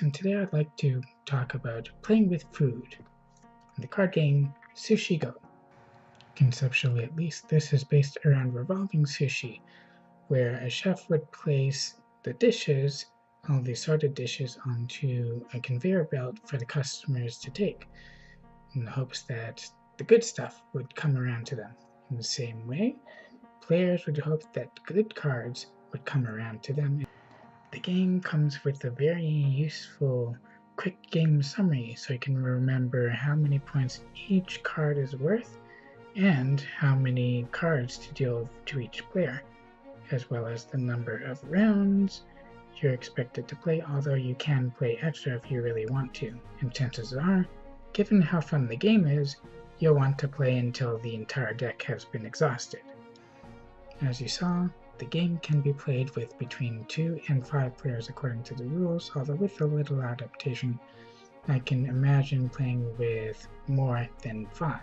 and today I'd like to talk about playing with food in the card game Sushi Go. Conceptually at least, this is based around revolving sushi, where a chef would place the dishes, all the assorted dishes, onto a conveyor belt for the customers to take, in the hopes that the good stuff would come around to them. In the same way, players would hope that good cards would come around to them. The game comes with a very useful quick game summary so you can remember how many points each card is worth and how many cards to deal to each player, as well as the number of rounds you're expected to play, although you can play extra if you really want to, and chances are, given how fun the game is, you'll want to play until the entire deck has been exhausted. As you saw, the game can be played with between 2 and 5 players according to the rules, although with a little adaptation, I can imagine playing with more than 5.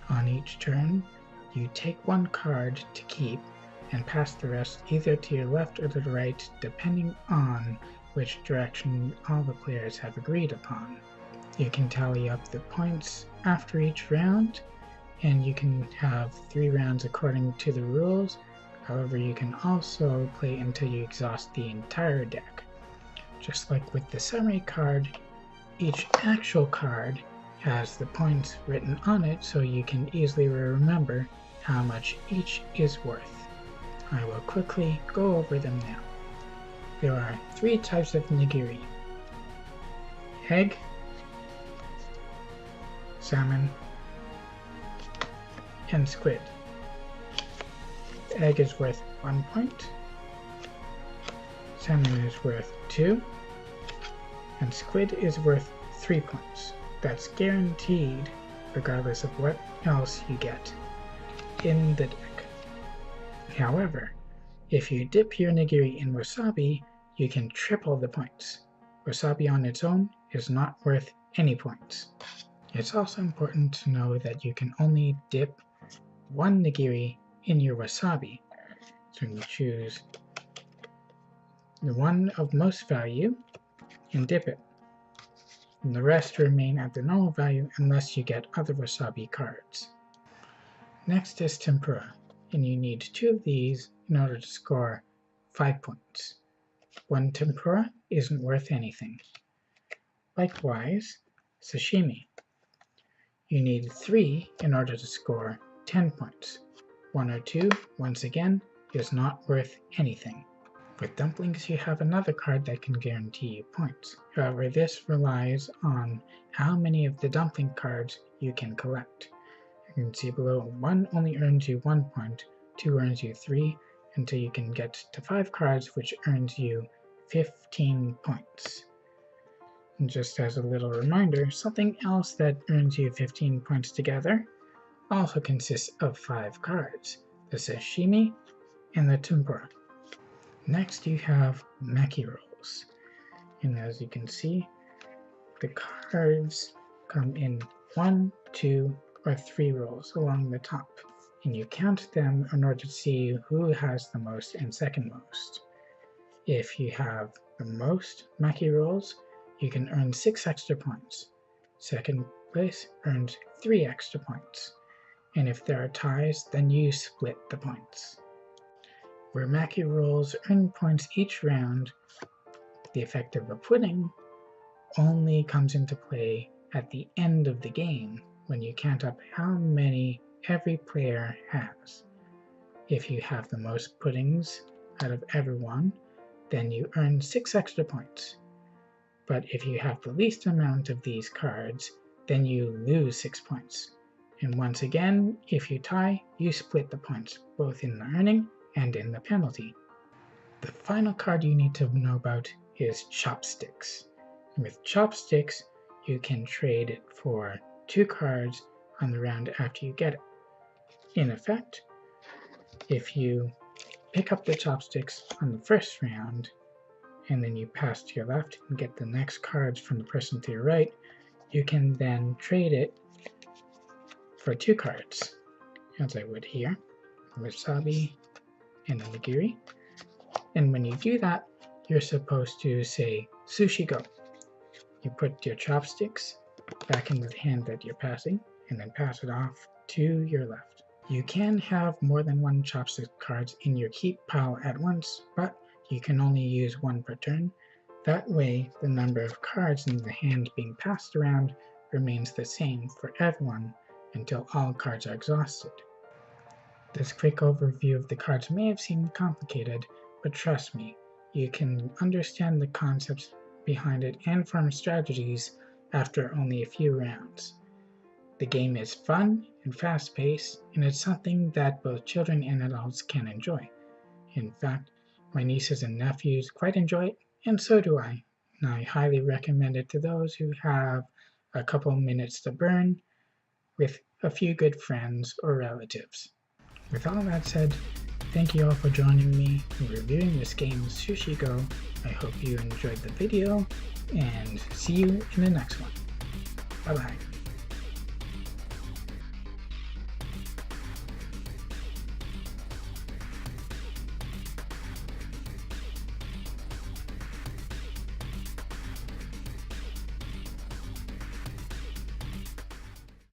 On each turn, you take one card to keep and pass the rest either to your left or the right, depending on which direction all the players have agreed upon. You can tally up the points after each round, and you can have 3 rounds according to the rules. However, you can also play until you exhaust the entire deck. Just like with the summary card, each actual card has the points written on it so you can easily remember how much each is worth. I will quickly go over them now. There are 3 types of nigiri: egg, salmon, and squid. The egg is worth 1 point, salmon is worth 2, and squid is worth 3 points. That's guaranteed regardless of what else you get in the deck. However, if you dip your nigiri in wasabi, you can triple the points. Wasabi on its own is not worth any points. It's also important to know that you can only dip 1 nigiri in your wasabi. So you choose the one of most value and dip it, and the rest remain at the normal value unless you get other wasabi cards. Next is tempura, and you need 2 of these in order to score 5 points. 1 tempura isn't worth anything. Likewise, sashimi. You need 3 in order to score 10 points. 1 or 2, once again, is not worth anything. With dumplings, you have another card that can guarantee you points. However, this relies on how many of the dumpling cards you can collect. You can see below, 1 only earns you 1 point, 2 earns you 3, until you can get to 5 cards, which earns you 15 points. And just as a little reminder, something else that earns you 15 points together also consists of 5 cards: the sashimi and the tempura. Next you have maki rolls, and as you can see, the cards come in 1, 2, or 3 rolls along the top, and you count them in order to see who has the most and second most. If you have the most maki rolls, you can earn 6 extra points. Second place earns 3 extra points. And if there are ties, then you split the points. Where maki rolls earn points each round, the effect of a pudding only comes into play at the end of the game when you count up how many every player has. If you have the most puddings out of everyone, then you earn 6 extra points. But if you have the least amount of these cards, then you lose 6 points. And once again, if you tie, you split the points, both in the earning and in the penalty. The final card you need to know about is chopsticks. With chopsticks, you can trade it for 2 cards on the round after you get it. In effect, if you pick up the chopsticks on the first round, and then you pass to your left and get the next cards from the person to your right, you can then trade it for 2 cards, as I would here, wasabi and a nigiri. And when you do that, you're supposed to say Sushi Go. You put your chopsticks back into the hand that you're passing, and then pass it off to your left. You can have more than one chopstick cards in your keep pile at once, but you can only use one per turn. That way, the number of cards in the hand being passed around remains the same for everyone until all cards are exhausted. This quick overview of the cards may have seemed complicated, but trust me, you can understand the concepts behind it and form strategies after only a few rounds. The game is fun and fast-paced, and it's something that both children and adults can enjoy. In fact, my nieces and nephews quite enjoy it, and so do I. And I highly recommend it to those who have a couple minutes to burn with a few good friends or relatives. With all that said, thank you all for joining me in reviewing this game Sushi Go. I hope you enjoyed the video, and see you in the next one. Bye bye.